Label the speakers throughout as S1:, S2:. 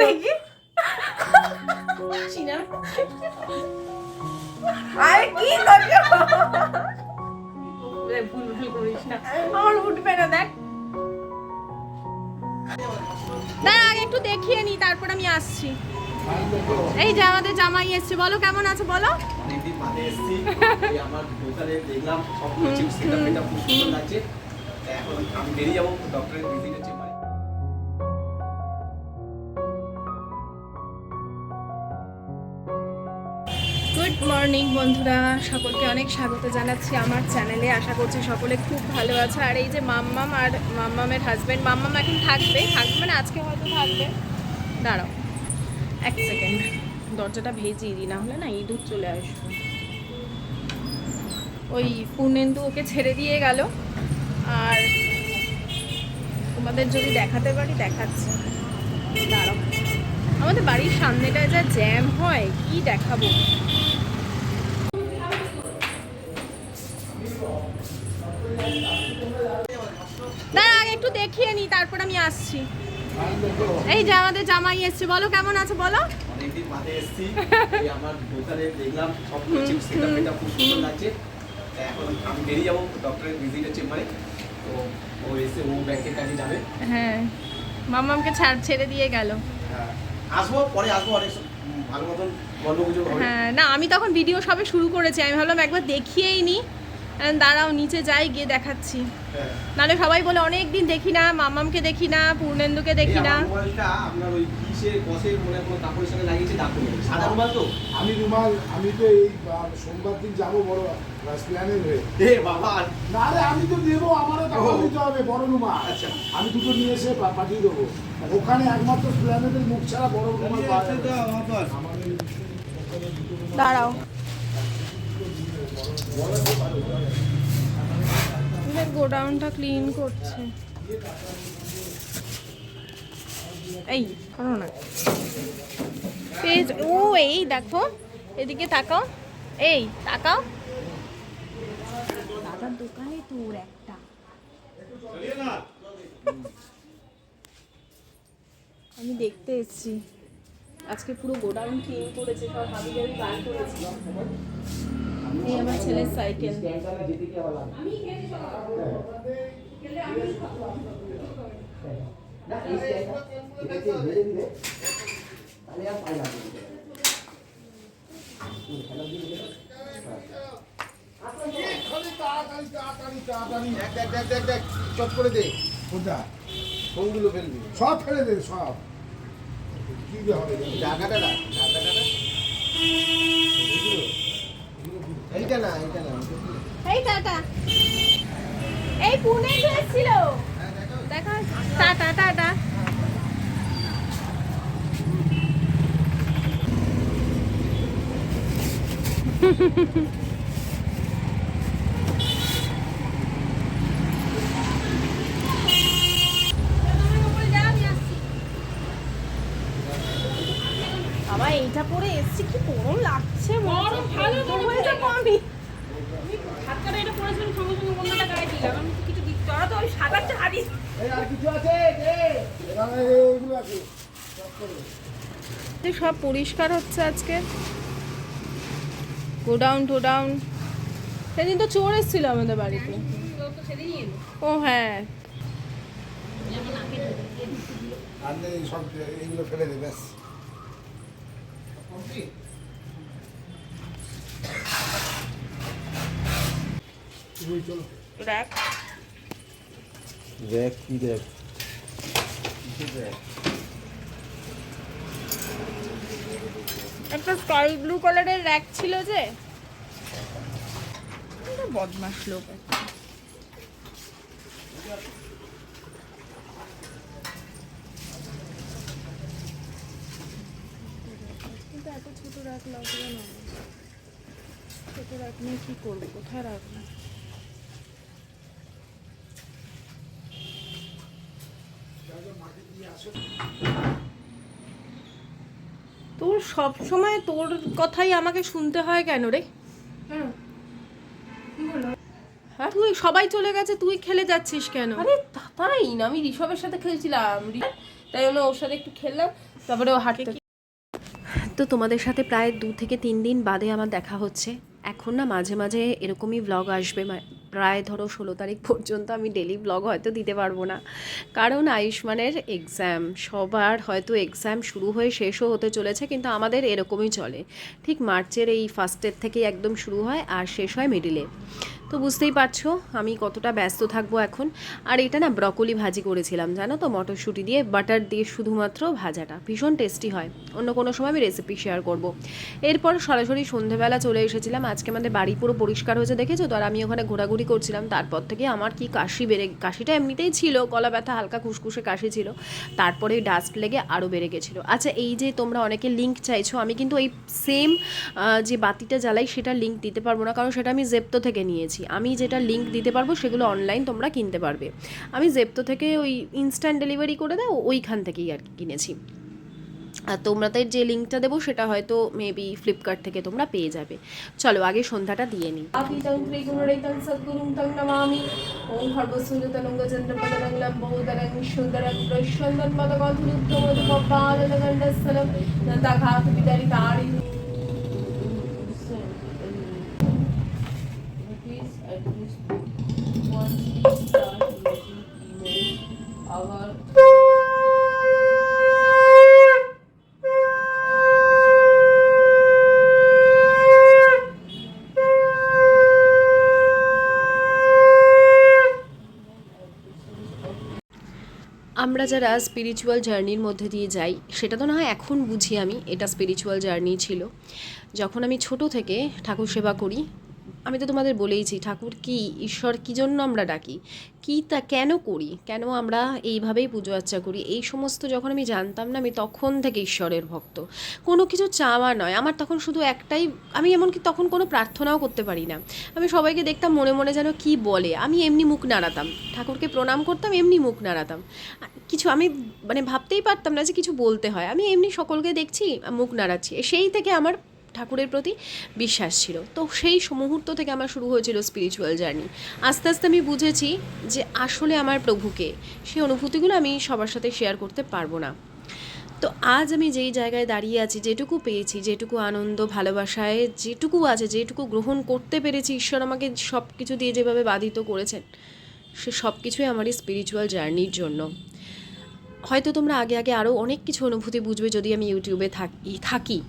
S1: দেখি আরে কি করছো ভুল ভুল করিস না আমার উঠবে না দেখ না আগে একটু দেখিয়ে নি তারপর আমি আসছি এই যে আমাদের জামাই এসছে বলো কেমন আছে বলো
S2: অনেকদিন বাদে এসেছি আমার দোকানে দেখলাম সব কিছু সেটআপটা খুব সুন্দর লাগছে এখন আমি বেরিয়ে যাবো ডক্টরের ভিজিটের চেম্বারে
S1: গুড মর্নিং বন্ধুরা সকলকে অনেক স্বাগত জানাচ্ছি আমার চ্যানেলে আশা করছি সকলে খুব ভালো আছে আর এই যে মাম্মাম আর মাম্মামের হাজব্যান্ড মাম্মাম এখন থাকবে মানে আজকে হয়তো থাকবে দাঁড়াও এক সেকেন্ড দরজাটা ভেজিয়ে দিই না হলে না ইঁদুর চলে আসবে ওই পূর্ণেন্দু ওকে ছেড়ে দিয়ে গেল আর তোমাদের যদি দেখাতে পারি দেখাচ্ছি দাঁড়াও আমাদের বাড়ির সামনেটায় যা জ্যাম হয় কি দেখাবো না আগে একটু দেখিয়ে নি তারপর আমি আসছি এই যে আমাদের জামাই এসছে বলো কেমন আছে বলো
S2: অনেকদিন বাদে এসেছি আমার দোকানে দেখলাম সব কিছু সেটআপটা খুব সুন্দর লাগছে এখন আমি বেরিয়ে যাবো ডক্টরের ভিজিটের চেম্বারে তো ও এসে ও ব্যাংকের কাছে যাবে
S1: হ্যাঁ মাম্মামকে ছেড়ে দিয়ে গেল
S2: আসবো পরে আসবো অনেক ভালো মতন গল্প গুজব হবে
S1: হ্যাঁ না আমি তখন ভিডিও সবে শুরু করেছি আমি ভাবলাম একবার দেখিয়েই নি দাঁড়াও নিচে যাই গিয়ে দেখাচ্ছি নাহলে সবাই বলে অনেক দিন দেখি না মাম্মামকে দেখি না পূর্ণেন্দুকে দেখি না
S2: মোবাইলটা আপনার ওই কিসের বসের মনে কোনো কাপড়ের সঙ্গে লাগিয়েছে ডাকুন সাদা রুমাল তো
S3: আমি তো এই সোমবার দিন যাবো বড় প্ল্যানের হয়ে
S2: এ বাবা
S3: না রে আমি তো দেবো আমারও টাকা দিতে হবে বড় রুমাল
S2: আচ্ছা
S3: আমি দুটো নিয়ে এসে পাঠিয়ে দেবো ওখানে একমাত্র প্ল্যানেটের মুখ ছাড়া বড় রুমাল পাওয়া যাবে আমাদের
S1: দাঁড়াও গোডাউনটা ক্লিন করছে এই করো না পেজ ও এই দেখো এদিকে তাকাও এই তাকাও দাদার দোকানে তোর একটা আমি দেখতে এসেছি আজকে পুরো গোডাউন ক্লিন করেছে সব হাবি জাবি বার করেছি এই আমার ছেলের সাইকেল
S3: চট করে দে কোনটা
S2: ফোনগুলো ফেলবি
S3: সব ফেলে দে সব কি হবে
S2: জায়গাটা না এইটা না
S1: এই টাটা এই পুনে এসেছিল দেখা টাটা টাটা বাবা এইটা পরে এসছি কি গরম লাগছে গরম ভালো হয়ে যাবো আমি হাতটা এটা পরেছিলাম সঙ্গে সঙ্গে অন্যটা গায়ে দিলাম আমি কিছু দিচ্ছি তোরা তো ওই সাদা চা দিস
S3: এই আর কিছু আছে দে এখানে এইগুলো আছে সব করে
S1: সব পরিষ্কার হচ্ছে আজকে গোডাউন সেদিন তো চোর এসেছিল আমাদের বাড়িতে ও হ্যাঁ
S3: আর নেই সব এইগুলো ফেলে দে ব্যাস চলো
S1: দেখ
S2: দেখ কি দেখ
S1: একটা স্কাই ব্লু কালারের র্যাক ছিল যে বদমাশ লোক কিন্তু এত ছোট র্যাক লাগবে না ছোট র্যাক নিয়ে কি করবো কোথায় রাখবো তোর সব সময় তোর কথাই আমাকে শুনতে হয় কেন রে হ্যাঁ তুই সবাই চলে গেছে তুই খেলে যাচ্ছিস কেন
S4: আরে তাই না আমি ঋষভের সাথে খেলছিলাম
S1: তাই জন্য ওর সাথে একটু খেললাম, তারপরে ও হাঁটতে। তো তোমাদের সাথে প্রায় 2 থেকে 3 দিন বাদে আমার দেখা হচ্ছে। এখন না মাঝে মাঝে এরকমই ব্লগ আসবে, প্রায় ধরো 16 তারিখ পর্যন্ত আমি ডেলি ব্লগ হয়তো দিতে পারবো না, কারণ আয়ুষ্মানের এক্সাম, সবার হয়তো এক্সাম শুরু হয়ে শেষও হতে চলেছে, কিন্তু আমাদের এরকমই চলে, ঠিক মার্চের এই ফার্স্টের থেকেই একদম শুরু হয় আর শেষ হয় মিডিলে। তো বুঝতেই পারছো আমি কতটা ব্যস্ত থাকবো এখন। আর এটা না ব্রকলি ভাজি করেছিলাম জানো তো, মটরশুঁটি দিয়ে বাটার দিয়ে, শুধুমাত্র ভাজাটা ভীষণ টেস্টি হয়। অন্য কোনো সময় আমি রেসিপি শেয়ার করব। এরপর সরাসরি সন্ধেবেলা চলে এসেছিলাম। আজকে আমাদের বাড়ি পুরো পরিষ্কার হয়েছে দেখেছো তো, আর আমি ওখানে ঘোরাঘুরি করছিলাম। তারপর থেকে আমার কি কাশিটা এমনিতেই ছিল, গলা ব্যথা, হালকা খুসখুসে কাশি ছিল, তারপরে ডাস্ট লেগে আরও বেড়ে গেছিলো। আচ্ছা, এই যে তোমরা অনেকে লিঙ্ক চাইছো, আমি কিন্তু এই সেম যে বাতিটা জ্বালাই সেটার লিঙ্ক দিতে পারবো না, কারণ সেটা আমি জেপ্টো থেকে নিয়েছি। আমি যেটা লিঙ্ক দিতে পারবো সেগুলো অনলাইন তোমরা কিনতে পারবে। আমি জেপ্টো থেকে ওই ইনস্ট্যান্ট ডেলিভারি করে দাও, ওইখান থেকেই আর কি কিনেছি। আর তোমাদের যে লিঙ্কটা দেবো সেটা হয়তো মেবি ফ্লিপকার্ট থেকে তোমরা পেয়ে যাবে। চলো আগে সন্ধ্যাটা দিয়ে নিই। আমরা যারা স্পিরিচুয়াল জার্নির মধ্যে দিয়ে যাই, সেটা তো না হয় এখন বুঝি আমি, এটা স্পিরিচুয়াল জার্নি ছিল। যখন আমি ছোট থেকে ঠাকুর সেবা করি, আমি তো তোমাদের বলেইছি ঠাকুর কি, ঈশ্বর কী জন্য আমরা ডাকি, কী তা কেন করি, কেন আমরা এইভাবেই পুজো আর্চা করি, এই সমস্ত যখন আমি জানতাম না, আমি তখন থেকে ঈশ্বরের ভক্ত। কোনো কিছু চাওয়া নয় আমার তখন, শুধু একটাই, আমি এমনকি তখন কোনো প্রার্থনাও করতে পারি না। আমি সবাইকে দেখতাম মনে মনে যেন কি বলে, আমি এমনি মুখ নাড়াতাম, ঠাকুরকে প্রণাম করতাম, এমনি মুখ নাড়াতাম। কিছু আমি মানে ভাবতেই পারতাম না যে কিছু বলতে হয়, আমি এমনি সকলকে দেখছি মুখ নাড়াচ্ছি। সেই থেকে আমার ঠাকুরের প্রতি বিশ্বাস ছিল। তো সেই মুহূর্ত থেকে আমার শুরু হয়েছিল স্পিরিচুয়াল জার্নি। আস্তে আস্তে আমি বুঝেছি যে আসলে আমার প্রভুকে, সেই অনুভূতিগুলো আমি সবার সাথে শেয়ার করতে পারবো না। তো আজ আমি যেই জায়গায় দাঁড়িয়ে আছি, যেটুকু পেয়েছি, যেটুকু আনন্দ, ভালোবাসায় যেটুকু আছে, যেটুকু গ্রহণ করতে পেরেছি, ঈশ্বর আমাকে সব কিছু দিয়ে যেভাবে বাধিত করেছেন, সে সব কিছুই আমার এই স্পিরিচুয়াল জার্নির জন্য। হয়তো তোমরা আগে আগে আরও অনেক কিছু অনুভূতি বুঝবে যদি আমি ইউটিউবে থাকি।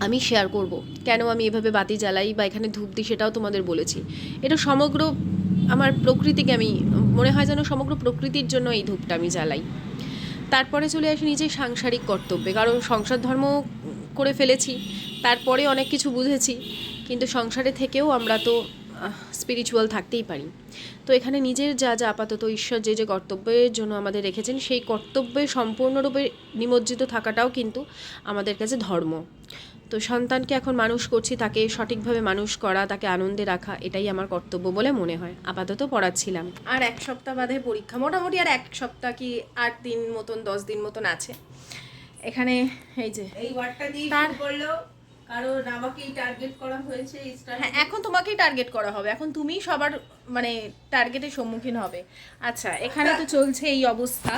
S1: আমি শেয়ার করব কেন আমি এভাবে বাতি জ্বালাই বা এখানে ধূপ দিই, সেটাও তোমাদের বলেছি। এটা সমগ্র আমার প্রকৃতিকে, আমি মনে হয় যেন সমগ্র প্রকৃতির জন্য এই ধূপটা আমি জ্বালাই। তারপরে চলে আসি নিজের সাংসারিক কর্তব্যে, কারণ সংসার ধর্ম করে ফেলেছি, তারপরে অনেক কিছু বুঝেছি, কিন্তু সংসারে থেকেও আমরা তো স্পিরিচুয়াল থাকতেই পারি। তো এখানে নিজের যা যা আপাতত ঈশ্বর যে যে কর্তব্যের জন্য আমাদের রেখেছেন, সেই কর্তব্যে সম্পূর্ণরূপে নিমজ্জিত থাকাটাও কিন্তু আমাদের কাছে ধর্ম। তো সন্তানকে এখন মানুষ করছি, তাকে সঠিকভাবে মানুষ করা, তাকে আনন্দে রাখা, এটাই আমার কর্তব্য বলে মনে হয়। আপাতত পড়াচ্ছিলাম, আর 1 সপ্তাহ বাদে পরীক্ষা, মোটামুটি আর 1 সপ্তাহ কি 8 দিন মতন, 10 দিন মতন আছে। এখানে এই যে
S4: এই ওয়ার্ডটা দিয়ে শুরু করলো, কারণ আমাকেই টার্গেট করা হয়েছে।
S1: হ্যাঁ, এখন তোমাকেই টার্গেট করা হবে, এখন তুমি সবার মানে টার্গেটের সম্মুখীন হবে। আচ্ছা, এখানে তো চলছে এই অবস্থা।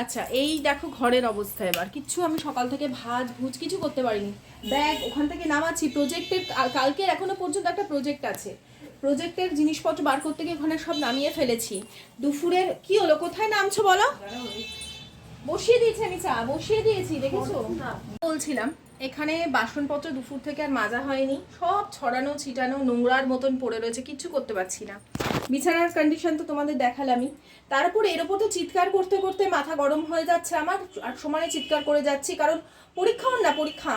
S1: আচ্ছা, এই দেখো ঘরের অবস্থা, এবার কিচ্ছু আমি সকাল থেকে ভুজ কিছু করতে পারিনি। ব্যাগ ওখান থেকে নামাচ্ছি, প্রজেক্টের কালকের এখনো পর্যন্ত একটা প্রজেক্ট আছে, প্রজেক্টের জিনিসপত্র বার করতে গিয়ে ওখানে সব নামিয়ে ফেলেছি। দুপুরের কি হলো, কোথায় নামছো বলো? বসিয়ে দিয়েছি আমি, চা বসিয়ে দিয়েছি, দেখেছো? বলছিলাম এখানে বাসনপত্র দুপুর থেকে আর মাজা হয়নি, সব ছড়ানো ছিটানো নোংরার মতন পড়ে রয়েছে, কিচ্ছু করতে পারছি না। বিছানার কন্ডিশন তো তোমাদের দেখালামই, তারপর এর ওপর তো চিৎকার করতে করতে মাথা গরম হয়ে যাচ্ছে আমার, আর সমানে চিৎকার করে যাচ্ছি, কারণ পরীক্ষা না, পরীক্ষা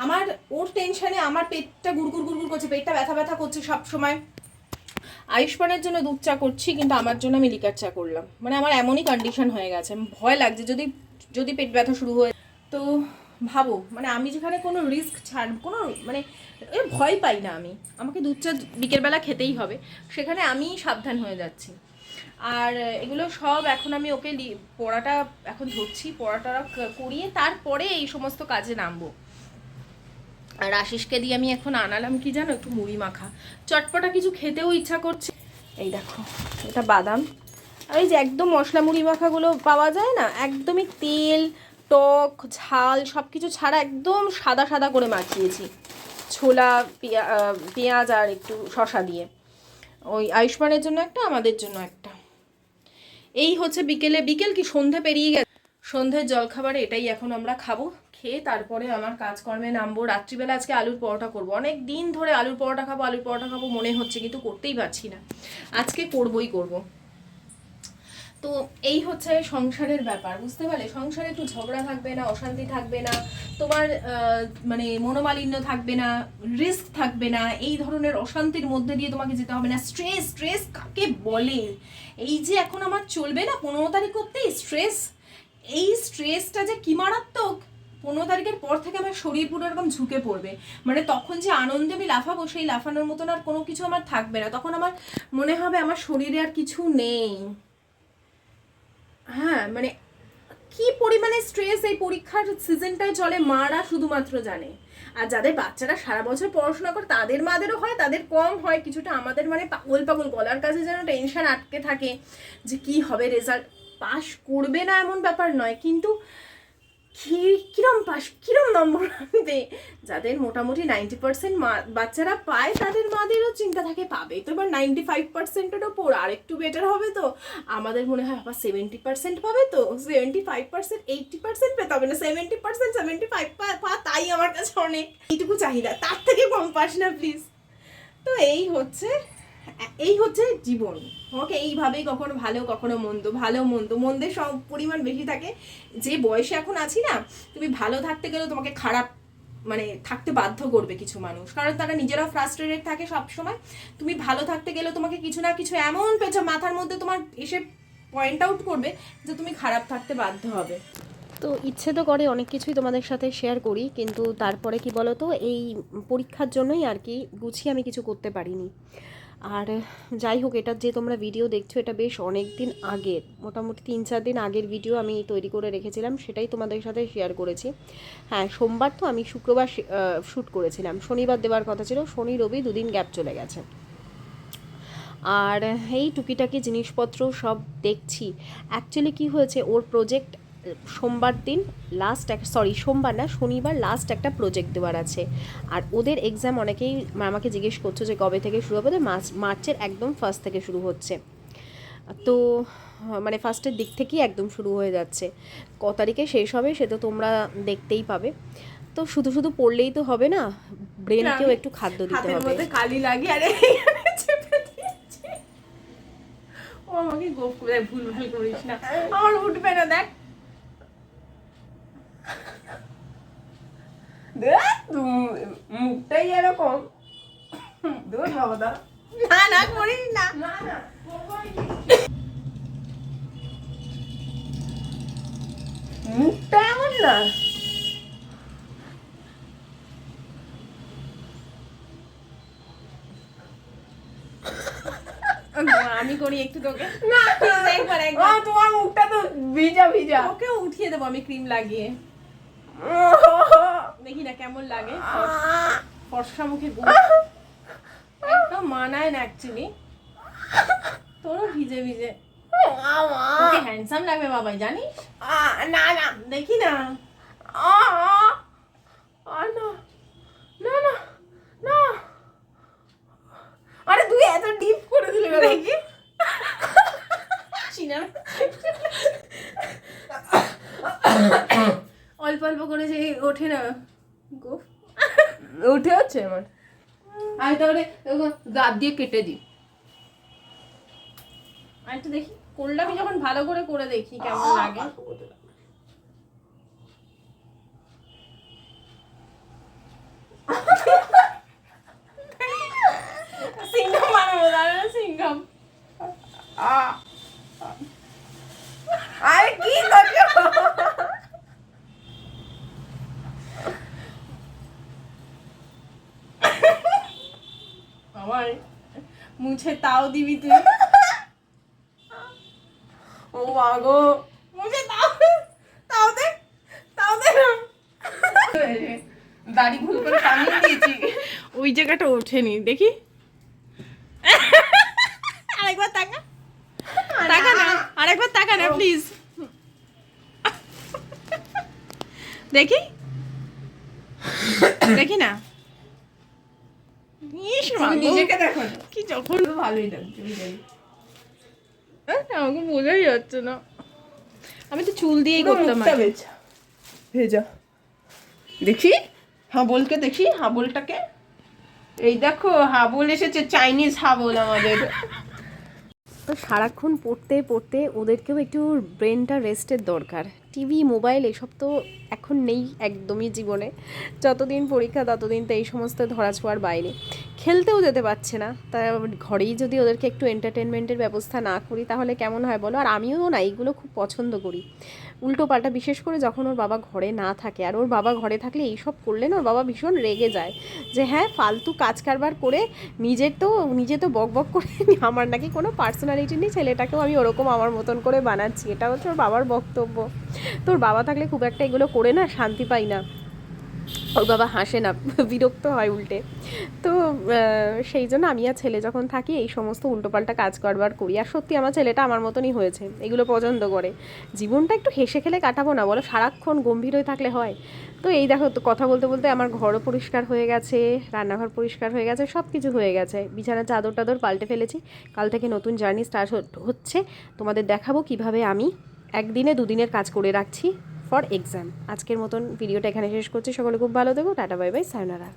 S1: আমার ওর টেনশনে আমার পেটটা গুড়গুড় গুড়গুড় করছে, পেটটা ব্যথা ব্যথা করছে সব সময়। আয়ুষ্মানের জন্য দুধ চা করছি, কিন্তু আমার জন্য আমি লিকার চা করলাম, মানে আমার এমনই কন্ডিশন হয়ে গেছে। ভয় লাগছে যদি পেট ব্যথা শুরু হয়, তো ভাবো মানে আমি যেখানে কোনো রিস্ক কোনো মানে ভয় পাই না আমি, আমাকে দুধ চা বিকেলবেলা খেতেই হবে, সেখানে আমি সাবধান হয়ে যাচ্ছি। আর এগুলো সব এখন আমি ওকে পড়াটা এখন ধরছি, পড়াটা করিয়ে তারপরে এই সমস্ত কাজে নামবো। আর আশিসকে দিয়ে আমি এখন আনালাম কি জানো, একটু মুড়ি মাখা, চটপটা কিছু খেতেও ইচ্ছা করছে। এই দেখো, এটা বাদাম, আর এই যে একদম মশলা মুড়ি মাখাগুলো পাওয়া যায় না, একদমই তেল টক ঝাল সব কিছু ছাড়া একদম সাদা সাদা করে মাখিয়েছি, ছোলা পেঁয়াজ আর একটু শসা দিয়ে। ওই আয়ুষ্মানের জন্য একটা, আমাদের জন্য একটা। এই হচ্ছে বিকেল কি সন্ধে পেরিয়ে গেছে, সন্ধ্যের জলখাবারে এটাই এখন আমরা খাবো। খেয়ে তারপরে আমার কাজকর্মে নামবো। রাত্রিবেলা আজকে আলুর পরোটা করবো, অনেক দিন ধরে আলুর পরোটা খাবো মনে হচ্ছে, কিন্তু করতেই পারছি না। আজকে করব। তো এই হচ্ছে সংসারের ব্যাপার, বুঝতে পারলে? সংসারে একটু ঝগড়া থাকবে না, অশান্তি থাকবে না, তোমার মানে মনোমালিন্য থাকবে না, রিস্ক থাকবে না, এই ধরনের অশান্তির মধ্যে দিয়ে তোমাকে যেতে হবে না। স্ট্রেস কাকে বলে? এই যে এখন আমার চলবে না 15 তারিখ করতেই স্ট্রেস, এই স্ট্রেসটা যে কি মারাত্মক। 15 তারিখের পর থেকে আমার শরীর পুরো এরকম ঝুঁকে পড়বে, মানে তখন যে আনন্দে আমি লাফাবো, সেই লাফানোর মতন আর কোনো কিছু আমার থাকবে না। তখন আমার মনে হবে আমার শরীরে আর কিছু নেই। হ্যাঁ, মানে কি পরিমাণে স্ট্রেস এই পরীক্ষার সিজনটায় চলে মারা শুধুমাত্র জানে। আর যাদের বাচ্চারা সারা বছর পড়াশোনা করে তাদের মাদেরও হয়, তাদের কম হয় কিছুটা, আমাদের মানে পাগল গলার কাছে যেন টেনশন আটকে থাকে যে কি হবে, রেজাল্ট পাস করবে না এমন ব্যাপার নয়, কিন্তু কিরম নম্বর আনবে। যাদের মোটামুটি 90% বাচ্চারা পায়, তাদের মাদেরও চিন্তা থাকে পাবে তো এবার 95%-এর ওপর, আর একটু বেটার হবে তো। আমাদের মনে হয় আবার 70% পাবে তো, 75% 80% পেতে হবে না, 70% 75 পা, তাই আমার কাছে অনেক, এইটুকু চাহিদা, তার থেকে কম পাস না প্লিজ। তো এই হচ্ছে জীবন। তোমাকে এইভাবেই কখনো ভালো কখনো মন্দ, মন্দের সব পরিমাণ বেশি থাকে। যে বয়সে এখন আছি না, তুমি ভালো থাকতে গেলেও তোমাকে খারাপ মানে থাকতে বাধ্য করবে কিছু মানুষ, কারণ তারা নিজেরাও ফ্রাস্ট্রেটেড থাকে সব সময়। তুমি ভালো থাকতে গেলেও তোমাকে কিছু না কিছু এমন মাথার মধ্যে তোমার এসে পয়েন্ট আউট করবে যে তুমি খারাপ থাকতে বাধ্য হবে। তো ইচ্ছে তো করে অনেক কিছুই তোমাদের সাথে শেয়ার করি, কিন্তু তারপরে কি বলো তো, এই পরীক্ষার জন্যই আর কি গুছিয়ে আমি কিছু করতে পারিনি। আর যাই হোক, এটা যে তোমরা ভিডিও দেখছো, এটা বেশ অনেক দিন আগের, মোটামুটি 3-4 দিন আগের ভিডিও আমি তৈরি করে রেখেছিলাম, সেটাই তোমাদের সাথে শেয়ার করেছি। হ্যাঁ, সোমবার তো আমি শুক্রবার শ্যুট করেছিলাম, শনিবার দেওয়ার কথা ছিল, শনি রবি 2 দিন গ্যাপ চলে গেছে। আর এই টুকিটাকি জিনিসপত্র সব দেখছি। অ্যাকচুয়ালি কি হয়েছে, ওর প্রজেক্ট সোমবার শনিবার লাস্ট একটা প্রজেক্ট দেওয়ার আছে। আর ওদের এক্সাম অনেকেই আমাকে জিজ্ঞেস করছো যে কবে থেকে শুরু হবে, তো মার্চের একদম ফার্স্ট থেকে শুরু হচ্ছে। তো মানে ফার্স্টের দিক থেকেই একদম শুরু হয়ে যাচ্ছে। ক তারিখে শেষ হবে সে তো তোমরা দেখতেই পাবে। তো শুধু পড়লেই তো হবে না, ব্রেনকেও একটু খাদ্য দিতে হবে। কালি লাগে, আরে ও আমাকে গোপ করে ভুলভাল করিস না, আমার উঠবে না, দেখ মুখটাই এরকম। দূর বাবা, না করিস না, মুখটা এমন না। আমি করি একটু তোকে, না একবার তোমার মুখটা তো ভিজা, ওকেও উঠিয়ে দেবো আমি ক্রিম লাগিয়ে, দেখি না কেমন লাগে। ফর্সা মুখে একদম মানায় না অ্যাকচুয়ালি, তোরও ভিজে ওকে হ্যান্ডসাম লাগবে বাবাই, জানিস? না দেখি না, না আরে তুই এত ডিপ করে দিলে দেখি অল্প করে যে ওঠে না গোফ, উঠে আছে আমার। আমি তাহলে দাঁত দিয়ে কেটে দিই, আর একটু দেখি করলে, আমি যখন ভালো করে দেখি কেমন লাগে। সিংঘাম বানাবো, দাঁড়ানো সিংঘাম। আরে কি করছো? আমার মুছে তাও দিবি তুই? ও মাগো, মুছে তাও দে দাড়ি ভুল করে টানিয়ে দিয়েছি, ওই জায়গাটা ওঠেনি, দেখি আরেকবার তাকা না, আরেকবার তাকা না প্লিজ, দেখি দেখি না। ইস মা
S4: তুমি
S1: গো,
S4: নিজেকে দেখো না।
S1: কি যখন
S4: তো ভালোই লাগছে আমি জানি।
S1: আমাকে বোঝাই যাচ্ছে না, আমি তো চুল দিয়েই
S4: পুরো
S1: করতাম
S4: মুখটা
S1: আগে।
S4: ভেজা ভেজা। দেখি হাবলকে, দেখি হাবলটাকে। এই দেখো হাবল এসেছে, চাইনিজ হাবল আমাদের।
S1: তো সারাক্ষণ পড়তে পড়তে ওদেরকেও একটু ব্রেনটা রেস্টের দরকার। টিভি মোবাইল এসব তো এখন নেই একদমই জীবনে। যতদিন পরীক্ষা ততদিন তো এই সমস্ত ধরাছোঁয়ার বাইরে, খেলতেও যেতে পারছে না। তা ঘরেই যদি ওদেরকে একটু এন্টারটেনমেন্টের ব্যবস্থা না করি তাহলে কেমন হয় বলো? আর আমিও না এইগুলো খুব পছন্দ করি, উল্টো পাল্টা, বিশেষ করে যখন ওর বাবা ঘরে না থাকে। আর ওর বাবা ঘরে থাকলে এইসব করলে না ওর বাবা ভীষণ রেগে যায়, যে হ্যাঁ ফালতু কাজ কারবার করে নিজে তো বক বক করে আমার নাকি কোনো পার্সোনালিটি নেই, ছেলেটাকেও আমি ওরকম আমার মতন করে বানাচ্ছি। এটা হচ্ছে ওর বাবার বক্তব্য। তোর বাবা থাকলে খুব একটা এগুলো করে না শান্তি পাই না, ওর বাবা হাসে না, বিরক্ত হয় উল্টে। তো সেই জন্য আমি আর ছেলে যখন থাকি এই সমস্ত উল্টোপাল্টা কাজ করবার করি। আর সত্যি আমার ছেলেটা আমার মতনই হয়েছে, এগুলো পছন্দ করে। জীবনটা একটু হেসে খেলে কাটাবো না বলো? সারাক্ষণ গম্ভীর হয়ে থাকলে হয়? তো এই দেখো, তো কথা বলতে বলতে আমার ঘরও পরিষ্কার হয়ে গেছে, রান্নাঘর পরিষ্কার হয়ে গেছে, সব কিছু হয়ে গেছে। বিছানার চাদর টাদর পাল্টে ফেলেছি। কাল থেকে নতুন জার্নি স্টার্ট হচ্ছে। তোমাদের দেখাবো কিভাবে আমি একদিনে দুদিনের কাজ করে রাখছি ফর এক্সাম। আজকের মতন ভিডিওটা এখানে শেষ করছি। সকলে খুব ভালো থেকো, টাটা বাই বাই, সায়োনারা।